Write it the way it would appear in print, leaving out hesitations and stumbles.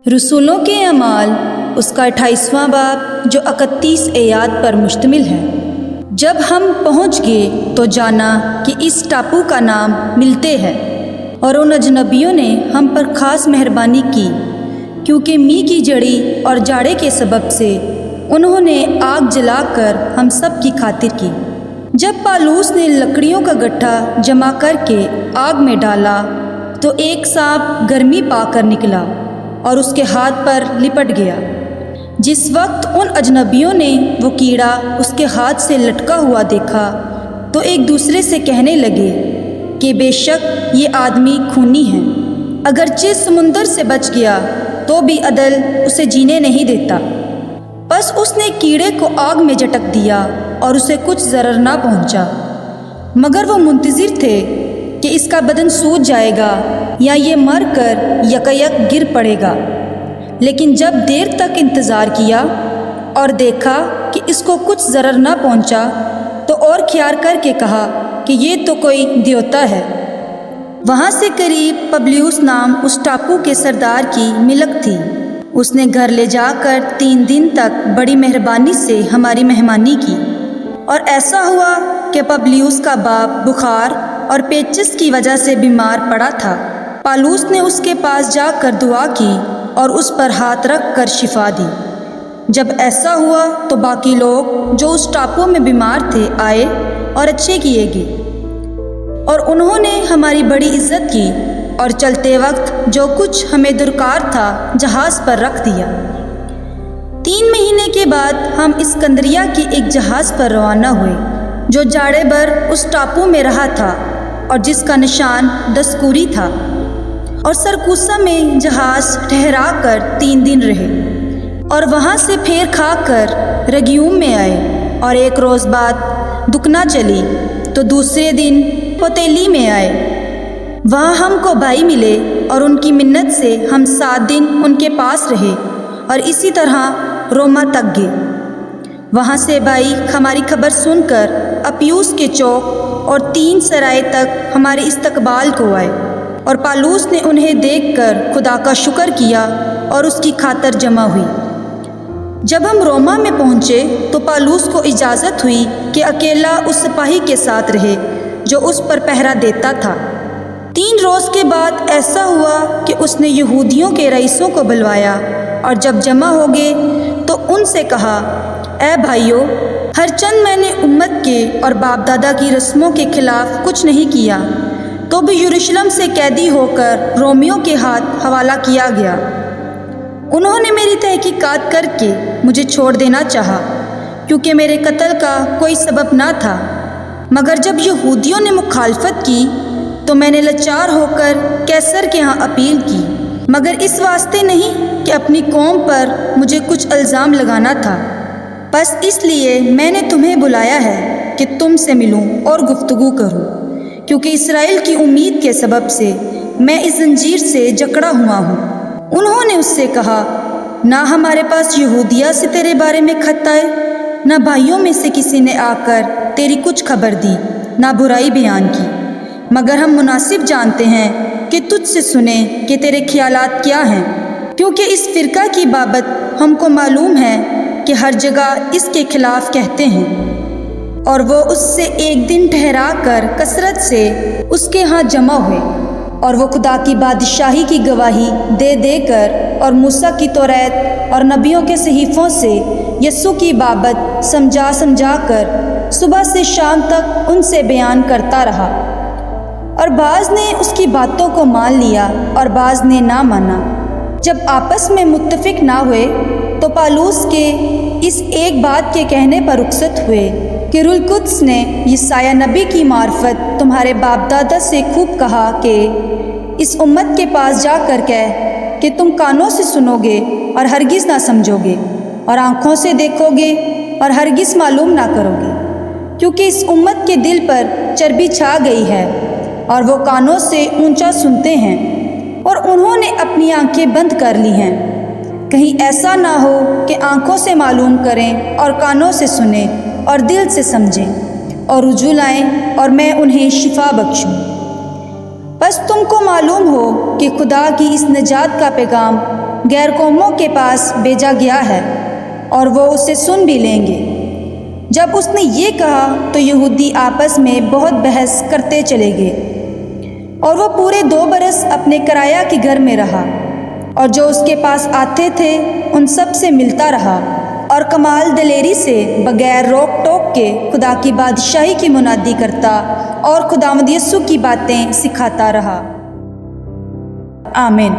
رسولوں کے اعمال اس کا 28واں باب جو 31 آیات پر مشتمل ہے۔ جب ہم پہنچ گئے تو جانا کہ اس ٹاپو کا نام ملتے ہے، اور ان اجنبیوں نے ہم پر خاص مہربانی کی کیونکہ می کی جڑی اور جاڑے کے سبب سے انہوں نے آگ جلا کر ہم سب کی خاطر کی۔ جب پالوس نے لکڑیوں کا گٹھا جمع کر کے آگ میں ڈالا تو ایک سانپ گرمی پا کر نکلا اور اس کے ہاتھ پر لپٹ گیا۔ جس وقت ان اجنبیوں نے وہ کیڑا اس کے ہاتھ سے لٹکا ہوا دیکھا تو ایک دوسرے سے کہنے لگے کہ بے شک یہ آدمی خونی ہے، اگرچہ سمندر سے بچ گیا تو بھی عدل اسے جینے نہیں دیتا۔ بس اس نے کیڑے کو آگ میں جھٹک دیا اور اسے کچھ ضرر نہ پہنچا، مگر وہ منتظر تھے کہ اس کا بدن سوج جائے گا یا یہ مر کر یکایک گر پڑے گا۔ لیکن جب دیر تک انتظار کیا اور دیکھا کہ اس کو کچھ ضرر نہ پہنچا تو اور خیال کر کے کہا کہ یہ تو کوئی دیوتا ہے۔ وہاں سے قریب پبلیوس نام اس ٹاپو کے سردار کی ملک تھی۔ اس نے گھر لے جا کر 3 دن تک بڑی مہربانی سے ہماری مہمانی کی، اور ایسا ہوا کہ پبلیوس کا باپ بخار اور پیچس کی وجہ سے بیمار پڑا تھا۔ پالوس نے اس کے پاس جا کر دعا کی اور اس پر ہاتھ رکھ کر شفا دی۔ جب ایسا ہوا تو باقی لوگ جو اس ٹاپو میں بیمار تھے آئے اور اچھے کیے گئے، اور انہوں نے ہماری بڑی عزت کی اور چلتے وقت جو کچھ ہمیں درکار تھا جہاز پر رکھ دیا۔ 3 مہینے کے بعد ہم اسکندریہ کے ایک جہاز پر روانہ ہوئے جو جاڑے بھر اس ٹاپو میں رہا تھا اور جس کا نشان دسکوری تھا، اور سرکوسا میں جہاز ٹھہرا کر 3 دن رہے، اور وہاں سے پھیر کھا کر رگیوم میں آئے، اور 1 روز بعد دکنا چلی تو دوسرے دن پوتیلی میں آئے۔ وہاں ہم کو بھائی ملے اور ان کی منت سے ہم 7 دن ان کے پاس رہے اور اسی طرح روما تک گئے۔ وہاں سے بھائی ہماری خبر سن کر اپیوس کے چوک اور 3 سرائے تک ہمارے استقبال کو آئے، اور پالوس نے انہیں دیکھ کر خدا کا شکر کیا اور اس کی خاطر جمع ہوئی۔ جب ہم روما میں پہنچے تو پالوس کو اجازت ہوئی کہ اکیلا اس سپاہی کے ساتھ رہے جو اس پر پہرا دیتا تھا۔ 3 روز کے بعد ایسا ہوا کہ اس نے یہودیوں کے رئیسوں کو بلوایا، اور جب جمع ہو گئے تو ان سے کہا، اے بھائیو، ہر چند میں نے امت کے اور باپ دادا کی رسموں کے خلاف کچھ نہیں کیا، تو بھی یروشلم سے قیدی ہو کر رومیوں کے ہاتھ حوالہ کیا گیا۔ انہوں نے میری تحقیقات کر کے مجھے چھوڑ دینا چاہا کیونکہ میرے قتل کا کوئی سبب نہ تھا، مگر جب یہودیوں نے مخالفت کی تو میں نے لاچار ہو کر قیصر کے ہاں اپیل کی، مگر اس واسطے نہیں کہ اپنی قوم پر مجھے کچھ الزام لگانا تھا۔ بس اس لیے میں نے تمہیں بلایا ہے کہ تم سے ملوں اور گفتگو کروں، کیونکہ اسرائیل کی امید کے سبب سے میں اس زنجیر سے جکڑا ہوا ہوں۔ انہوں نے اس سے کہا، نہ ہمارے پاس یہودیہ سے تیرے بارے میں خط آئے، نہ بھائیوں میں سے کسی نے آ کر تیری کچھ خبر دی، نہ برائی بیان کی، مگر ہم مناسب جانتے ہیں کہ تجھ سے سنیں کہ تیرے خیالات کیا ہیں، کیونکہ اس فرقہ کی بابت ہم کو معلوم ہے کہ ہر جگہ اس کے خلاف کہتے ہیں، اور وہ اس سے 1 دن ٹھہرا کر کثرت سے اس کے ہاں جمع ہوئے، اور وہ خدا کی بادشاہی کی گواہی دے دے کر اور موسیٰ کی توریت اور نبیوں کے صحیفوں سے یسوع کی بابت سمجھا کر صبح سے شام تک ان سے بیان کرتا رہا، اور بعض نے اس کی باتوں کو مان لیا اور بعض نے نہ مانا۔ جب آپس میں متفق نہ ہوئے تو پالوس کے اس ایک بات کے کہنے پر رخصت ہوئے کہ روح القدس نے یسایہ نبی کی معرفت تمہارے باپ دادا سے خوب کہا کہ اس امت کے پاس جا کر کہہ کہ تم کانوں سے سنو گے اور ہرگز نہ سمجھو گے، اور آنکھوں سے دیکھو گے اور ہرگز معلوم نہ کرو گے، کیونکہ اس امت کے دل پر چربی چھا گئی ہے اور وہ کانوں سے اونچا سنتے ہیں اور انہوں نے اپنی آنکھیں بند کر لی ہیں، کہیں ایسا نہ ہو کہ آنکھوں سے معلوم کریں اور کانوں سے سنیں اور دل سے سمجھیں اور رجوع لائیں اور میں انہیں شفا بخشوں۔ بس تم کو معلوم ہو کہ خدا کی اس نجات کا پیغام غیر قوموں کے پاس بھیجا گیا ہے اور وہ اسے سن بھی لیں گے۔ جب اس نے یہ کہا تو یہودی آپس میں بہت بحث کرتے چلے گئے، اور وہ پورے 2 برس اپنے کرایہ کے گھر میں رہا، اور جو اس کے پاس آتے تھے ان سب سے ملتا رہا، اور کمال دلیری سے بغیر روک ٹوک کے خدا کی بادشاہی کی منادی کرتا اور خداوند یسوع کی باتیں سکھاتا رہا۔ آمین۔